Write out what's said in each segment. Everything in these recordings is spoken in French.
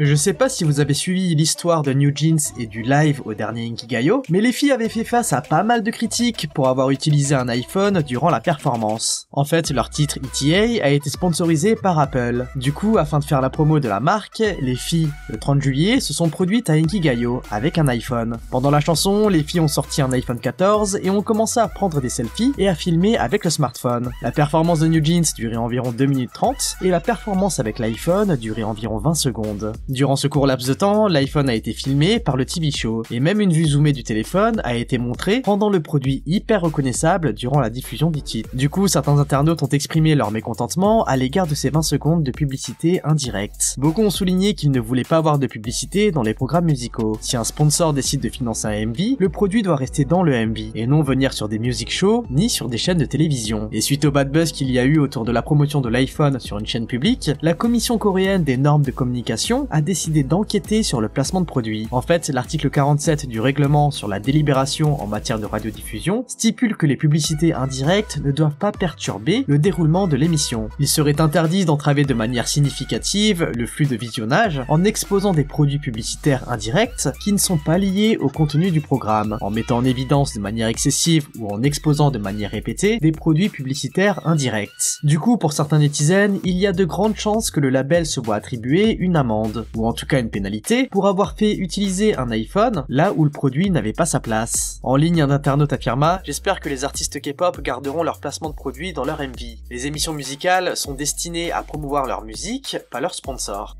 Je sais pas si vous avez suivi l'histoire de New Jeans et du live au dernier Inkigayo, mais les filles avaient fait face à pas mal de critiques pour avoir utilisé un iPhone durant la performance. En fait, leur titre ETA a été sponsorisé par Apple. Du coup, afin de faire la promo de la marque, les filles, le 30 juillet, se sont produites à Inkigayo avec un iPhone. Pendant la chanson, les filles ont sorti un iPhone 14 et ont commencé à prendre des selfies et à filmer avec le smartphone. La performance de New Jeans durait environ 2 minutes 30 et la performance avec l'iPhone durait environ 20 secondes. Durant ce court laps de temps, l'iPhone a été filmé par le TV show, et même une vue zoomée du téléphone a été montrée, rendant le produit hyper reconnaissable durant la diffusion du titre. Du coup, certains internautes ont exprimé leur mécontentement à l'égard de ces 20 secondes de publicité indirecte. Beaucoup ont souligné qu'ils ne voulaient pas avoir de publicité dans les programmes musicaux. Si un sponsor décide de financer un MV, le produit doit rester dans le MV, et non venir sur des music shows, ni sur des chaînes de télévision. Et suite au bad buzz qu'il y a eu autour de la promotion de l'iPhone sur une chaîne publique, la commission coréenne des normes de communication a décidé d'enquêter sur le placement de produits. En fait, l'article 47 du règlement sur la délibération en matière de radiodiffusion stipule que les publicités indirectes ne doivent pas perturber le déroulement de l'émission. Il serait interdit d'entraver de manière significative le flux de visionnage en exposant des produits publicitaires indirects qui ne sont pas liés au contenu du programme, en mettant en évidence de manière excessive ou en exposant de manière répétée des produits publicitaires indirects. Du coup, pour certains netizens, il y a de grandes chances que le label se voit attribuer une amende, ou en tout cas une pénalité, pour avoir fait utiliser un iPhone là où le produit n'avait pas sa place. En ligne, un internaute affirma « J'espère que les artistes K-pop garderont leur placement de produits dans leur MV. Les émissions musicales sont destinées à promouvoir leur musique, pas leurs sponsors. »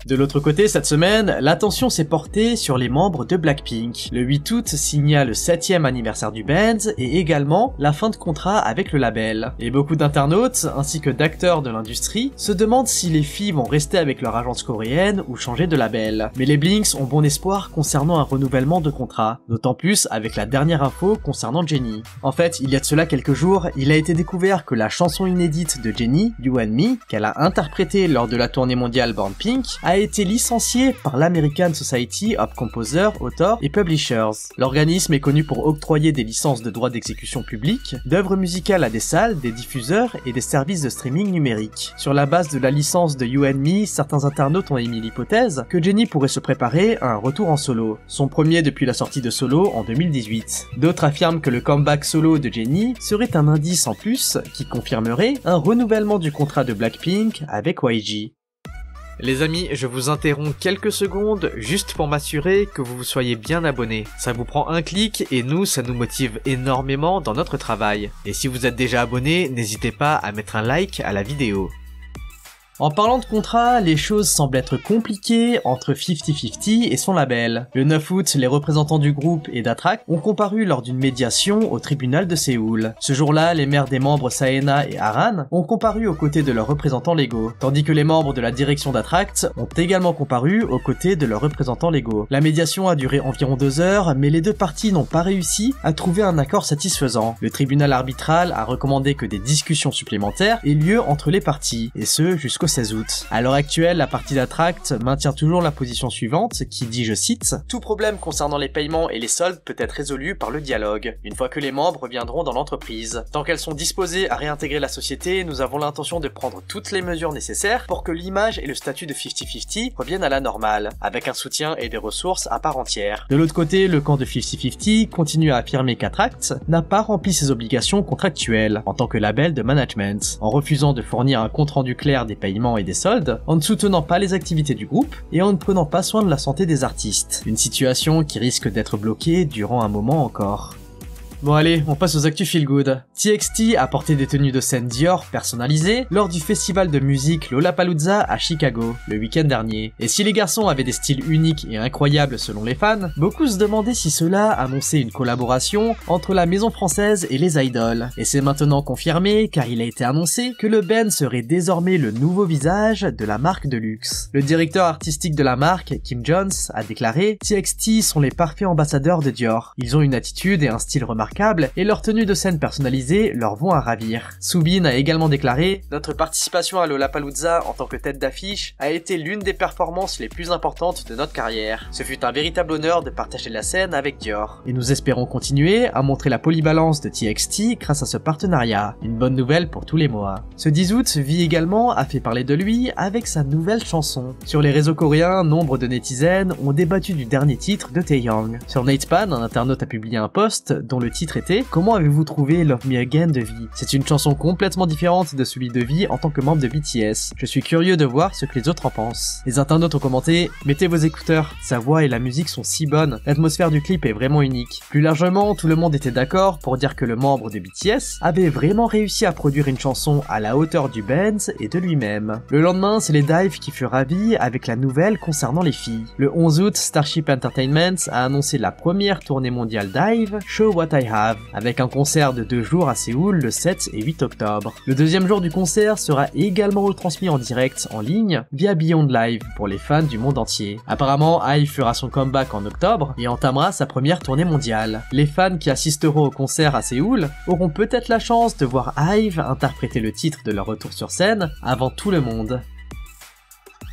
De l'autre côté, cette semaine, l'attention s'est portée sur les membres de Blackpink. Le 8 août signa le 7e anniversaire du band et également la fin de contrat avec le label. Et beaucoup d'internautes, ainsi que d'acteurs de l'industrie, se demandent si les filles vont rester avec leur agence coréenne ou changer de label. Mais les Blinks ont bon espoir concernant un renouvellement de contrat, d'autant plus avec la dernière info concernant Jennie. En fait, il y a de cela quelques jours, il a été découvert que la chanson inédite de Jennie, You and Me, qu'elle a interprétée lors de la tournée mondiale Born Pink, a été licencié par l'American Society of Composers, Authors et Publishers. L'organisme est connu pour octroyer des licences de droits d'exécution publique, d'œuvres musicales à des salles, des diffuseurs et des services de streaming numérique. Sur la base de la licence de You and Me, certains internautes ont émis l'hypothèse que Jennie pourrait se préparer à un retour en solo, son premier depuis la sortie de Solo en 2018. D'autres affirment que le comeback solo de Jennie serait un indice en plus qui confirmerait un renouvellement du contrat de Blackpink avec YG. Les amis, je vous interromps quelques secondes juste pour m'assurer que vous vous soyez bien abonnés. Ça vous prend un clic et nous, ça nous motive énormément dans notre travail. Et si vous êtes déjà abonné, n'hésitez pas à mettre un like à la vidéo. En parlant de contrat, les choses semblent être compliquées entre 50/50 et son label. Le 9 août, les représentants du groupe et d'Attract ont comparu lors d'une médiation au tribunal de Séoul. Ce jour-là, les mères des membres Saena et Haran ont comparu aux côtés de leurs représentants légaux, tandis que les membres de la direction d'Attract ont également comparu aux côtés de leurs représentants légaux. La médiation a duré environ 2 heures, mais les deux parties n'ont pas réussi à trouver un accord satisfaisant. Le tribunal arbitral a recommandé que des discussions supplémentaires aient lieu entre les parties, et ce jusqu'au 16 août. À l'heure actuelle, la partie d'Attract maintient toujours la position suivante qui dit, je cite, « Tout problème concernant les paiements et les soldes peut être résolu par le dialogue, une fois que les membres reviendront dans l'entreprise. Tant qu'elles sont disposées à réintégrer la société, nous avons l'intention de prendre toutes les mesures nécessaires pour que l'image et le statut de 50/50 reviennent à la normale, avec un soutien et des ressources à part entière. » De l'autre côté, le camp de 50/50 continue à affirmer qu'Attract n'a pas rempli ses obligations contractuelles en tant que label de management, en refusant de fournir un compte-rendu clair des paiements et des soldes, en ne soutenant pas les activités du groupe et en ne prenant pas soin de la santé des artistes. Une situation qui risque d'être bloquée durant un moment encore. Bon allez, on passe aux actus feel good. TXT a porté des tenues de scène Dior personnalisées lors du festival de musique Lollapalooza à Chicago, le week-end dernier. Et si les garçons avaient des styles uniques et incroyables selon les fans, beaucoup se demandaient si cela annonçait une collaboration entre la maison française et les idoles. Et c'est maintenant confirmé car il a été annoncé que le band serait désormais le nouveau visage de la marque de luxe. Le directeur artistique de la marque, Kim Jones, a déclaré « TXT sont les parfaits ambassadeurs de Dior. Ils ont une attitude et un style remarquable remarquables et leurs tenues de scène personnalisées leur vont à ravir. Soobin a également déclaré « Notre participation à Lollapalooza en tant que tête d'affiche a été l'une des performances les plus importantes de notre carrière. Ce fut un véritable honneur de partager la scène avec Dior. Et nous espérons continuer à montrer la polyvalence de TXT grâce à ce partenariat. Une bonne nouvelle pour tous les mois. » Ce 10 août, V également a fait parler de lui avec sa nouvelle chanson. Sur les réseaux coréens, nombre de netizens ont débattu du dernier titre de Taeyang. Sur Natepan, un internaute a publié un post dont le titre était « Comment avez-vous trouvé Love Me Again de V ?» C'est une chanson complètement différente de celui de V en tant que membre de BTS. Je suis curieux de voir ce que les autres en pensent. Les internautes ont commenté « Mettez vos écouteurs, sa voix et la musique sont si bonnes, l'atmosphère du clip est vraiment unique. » Plus largement, tout le monde était d'accord pour dire que le membre de BTS avait vraiment réussi à produire une chanson à la hauteur du band et de lui-même. Le lendemain, c'est les Dive qui furent ravis avec la nouvelle concernant les filles. Le 11 août, Starship Entertainment a annoncé la première tournée mondiale Dive, Show What I Have, avec un concert de 2 jours à Séoul le 7 et 8 octobre. Le deuxième jour du concert sera également retransmis en direct en ligne via Beyond Live pour les fans du monde entier. Apparemment, IVE fera son comeback en octobre et entamera sa première tournée mondiale. Les fans qui assisteront au concert à Séoul auront peut-être la chance de voir IVE interpréter le titre de leur retour sur scène avant tout le monde.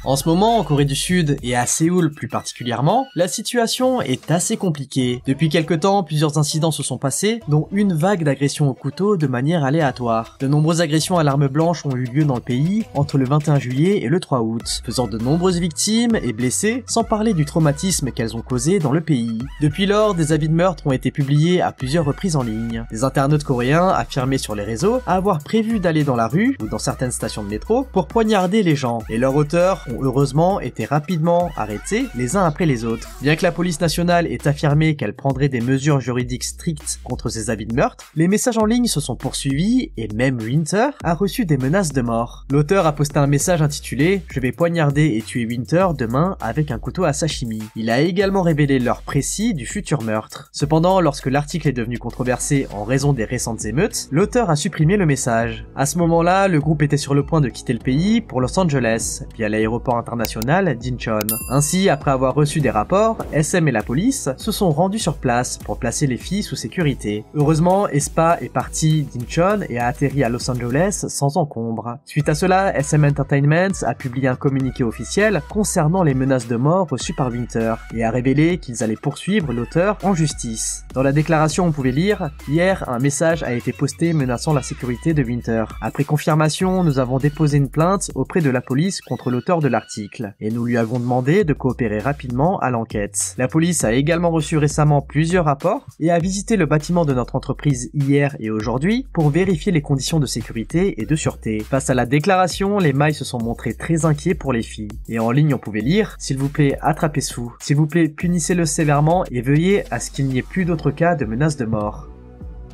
En ce moment, en Corée du Sud, et à Séoul plus particulièrement, la situation est assez compliquée. Depuis quelque temps, plusieurs incidents se sont passés, dont une vague d'agressions au couteau de manière aléatoire. De nombreuses agressions à l'arme blanche ont eu lieu dans le pays entre le 21 juillet et le 3 août, faisant de nombreuses victimes et blessés, sans parler du traumatisme qu'elles ont causé dans le pays. Depuis lors, des avis de meurtre ont été publiés à plusieurs reprises en ligne. Des internautes coréens affirmaient sur les réseaux avoir prévu d'aller dans la rue, ou dans certaines stations de métro, pour poignarder les gens, et leurs auteurs ont heureusement été rapidement arrêtés les uns après les autres. Bien que la police nationale ait affirmé qu'elle prendrait des mesures juridiques strictes contre ces avis de meurtre, les messages en ligne se sont poursuivis et même Winter a reçu des menaces de mort. L'auteur a posté un message intitulé « Je vais poignarder et tuer Winter demain avec un couteau à sashimi ». Il a également révélé l'heure précise du futur meurtre. Cependant, lorsque l'article est devenu controversé en raison des récentes émeutes, l'auteur a supprimé le message. À ce moment-là, le groupe était sur le point de quitter le pays pour Los Angeles, via l'aéroport international d'Incheon. Ainsi, après avoir reçu des rapports, SM et la police se sont rendus sur place pour placer les filles sous sécurité. Heureusement, aespa est parti d'Incheon et a atterri à Los Angeles sans encombre. Suite à cela, SM Entertainment a publié un communiqué officiel concernant les menaces de mort reçues par Winter et a révélé qu'ils allaient poursuivre l'auteur en justice. Dans la déclaration, on pouvait lire « Hier, un message a été posté menaçant la sécurité de Winter. Après confirmation, nous avons déposé une plainte auprès de la police contre l'auteur de l'article, et nous lui avons demandé de coopérer rapidement à l'enquête. La police a également reçu récemment plusieurs rapports et a visité le bâtiment de notre entreprise hier et aujourd'hui pour vérifier les conditions de sécurité et de sûreté. Face à la déclaration, les mailles se sont montrés très inquiets pour les filles. Et en ligne, on pouvait lire « S'il vous plaît, attrapez Sue. S'il vous plaît, punissez-le sévèrement et veuillez à ce qu'il n'y ait plus d'autres cas de menaces de mort. »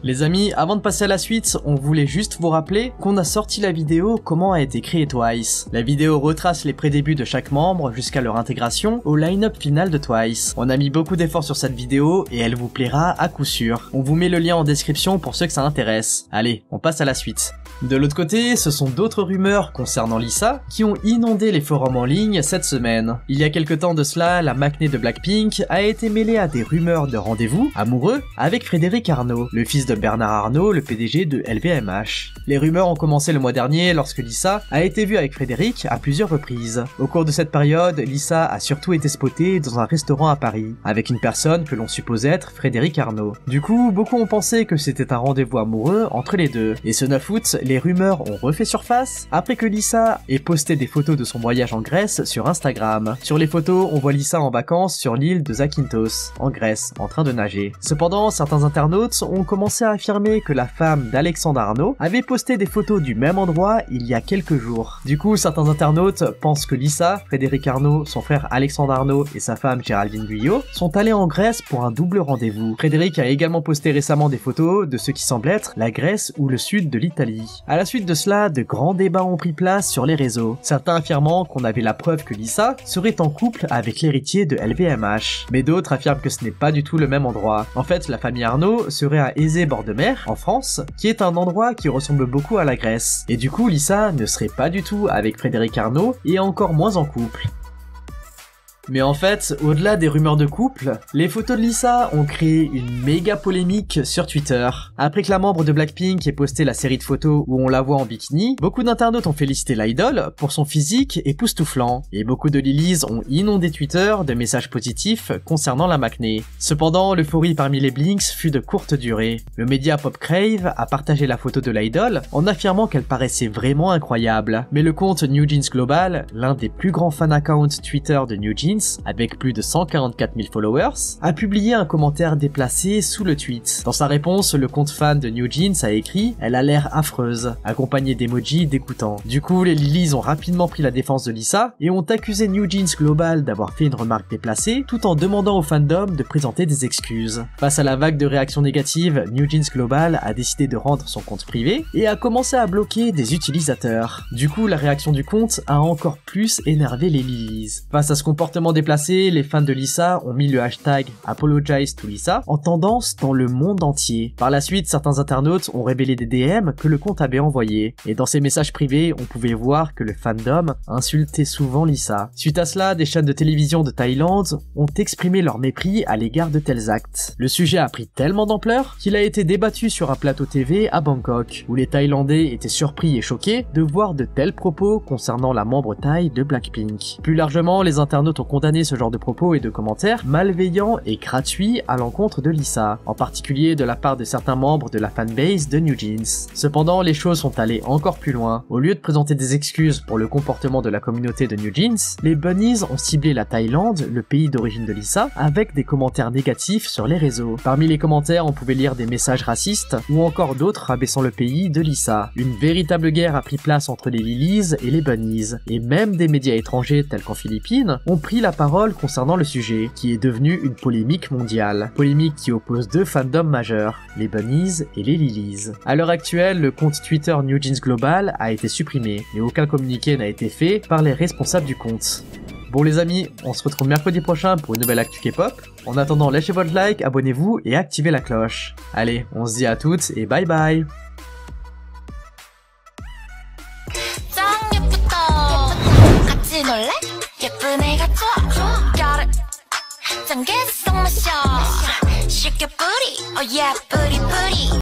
Les amis, avant de passer à la suite, on voulait juste vous rappeler qu'on a sorti la vidéo Comment a été créé Twice. La vidéo retrace les prédébuts de chaque membre jusqu'à leur intégration au line-up final de Twice. On a mis beaucoup d'efforts sur cette vidéo et elle vous plaira à coup sûr. On vous met le lien en description pour ceux que ça intéresse. Allez, on passe à la suite. De l'autre côté, ce sont d'autres rumeurs concernant Lisa qui ont inondé les forums en ligne cette semaine. Il y a quelque temps de cela, la maknae de Blackpink a été mêlée à des rumeurs de rendez-vous amoureux avec Frédéric Arnault, le fils de Bernard Arnault, le PDG de LVMH. Les rumeurs ont commencé le mois dernier lorsque Lisa a été vue avec Frédéric à plusieurs reprises. Au cours de cette période, Lisa a surtout été spotée dans un restaurant à Paris, avec une personne que l'on suppose être Frédéric Arnault. Du coup, beaucoup ont pensé que c'était un rendez-vous amoureux entre les deux. Et ce 9 août, les rumeurs ont refait surface après que Lisa ait posté des photos de son voyage en Grèce sur Instagram. Sur les photos, on voit Lisa en vacances sur l'île de Zakynthos, en Grèce, en train de nager. Cependant, certains internautes ont commencé à affirmer que la femme d'Alexandre Arnault avait posté des photos du même endroit il y a quelques jours. Du coup, certains internautes pensent que Lisa, Frédéric Arnault, son frère Alexandre Arnault et sa femme Géraldine Guyot sont allés en Grèce pour un double rendez-vous. Frédéric a également posté récemment des photos de ce qui semble être la Grèce ou le sud de l'Italie. À la suite de cela, de grands débats ont pris place sur les réseaux, certains affirmant qu'on avait la preuve que Lisa serait en couple avec l'héritier de LVMH, mais d'autres affirment que ce n'est pas du tout le même endroit. En fait, la famille Arnault serait à Ézé bord de mer, en France, qui est un endroit qui ressemble beaucoup à la Grèce, et du coup Lisa ne serait pas du tout avec Frédéric Arnault et encore moins en couple. Mais en fait, au-delà des rumeurs de couple, les photos de Lisa ont créé une méga polémique sur Twitter. Après que la membre de Blackpink ait posté la série de photos où on la voit en bikini, beaucoup d'internautes ont félicité l'idole pour son physique époustouflant, et beaucoup de lilies ont inondé Twitter de messages positifs concernant la maknae. Cependant, l'euphorie parmi les Blinks fut de courte durée. Le média Pop Crave a partagé la photo de l'idole en affirmant qu'elle paraissait vraiment incroyable. Mais le compte New Jeans Global, l'un des plus grands fan accounts Twitter de New Jeans, avec plus de 144 000 followers, a publié un commentaire déplacé sous le tweet. Dans sa réponse, le compte fan de New Jeans a écrit « Elle a l'air affreuse », accompagné d'emojis dégoûtants. Du coup, les lilies ont rapidement pris la défense de Lisa et ont accusé New Jeans Global d'avoir fait une remarque déplacée, tout en demandant au fandom de présenter des excuses. Face à la vague de réactions négatives, New Jeans Global a décidé de rendre son compte privé et a commencé à bloquer des utilisateurs. Du coup, la réaction du compte a encore plus énervé les lilies. Face à ce comportement déplacé, les fans de Lisa ont mis le hashtag Apologize to Lisa en tendance dans le monde entier. Par la suite, certains internautes ont révélé des DM que le compte avait envoyés, et dans ces messages privés, on pouvait voir que le fandom insultait souvent Lisa. Suite à cela, des chaînes de télévision de Thaïlande ont exprimé leur mépris à l'égard de tels actes. Le sujet a pris tellement d'ampleur qu'il a été débattu sur un plateau TV à Bangkok, où les Thaïlandais étaient surpris et choqués de voir de tels propos concernant la membre thaï de Blackpink. Plus largement, les internautes ont condamné ce genre de propos et de commentaires malveillants et gratuits à l'encontre de Lisa, en particulier de la part de certains membres de la fanbase de New Jeans. Cependant, les choses sont allées encore plus loin. Au lieu de présenter des excuses pour le comportement de la communauté de New Jeans, les bunnies ont ciblé la Thaïlande, le pays d'origine de Lisa, avec des commentaires négatifs sur les réseaux. Parmi les commentaires, on pouvait lire des messages racistes ou encore d'autres rabaissant le pays de Lisa. Une véritable guerre a pris place entre les lilies et les bunnies, et même des médias étrangers tels qu'en Philippines ont pris la parole concernant le sujet, qui est devenu une polémique mondiale. Polémique qui oppose deux fandoms majeurs, les bunnies et les lilies. À l'heure actuelle, le compte Twitter New Jeans Global a été supprimé, mais aucun communiqué n'a été fait par les responsables du compte. Bon les amis, on se retrouve mercredi prochain pour une nouvelle actu K-pop. En attendant, lâchez votre like, abonnez-vous et activez la cloche. Allez, on se dit à toutes et bye bye.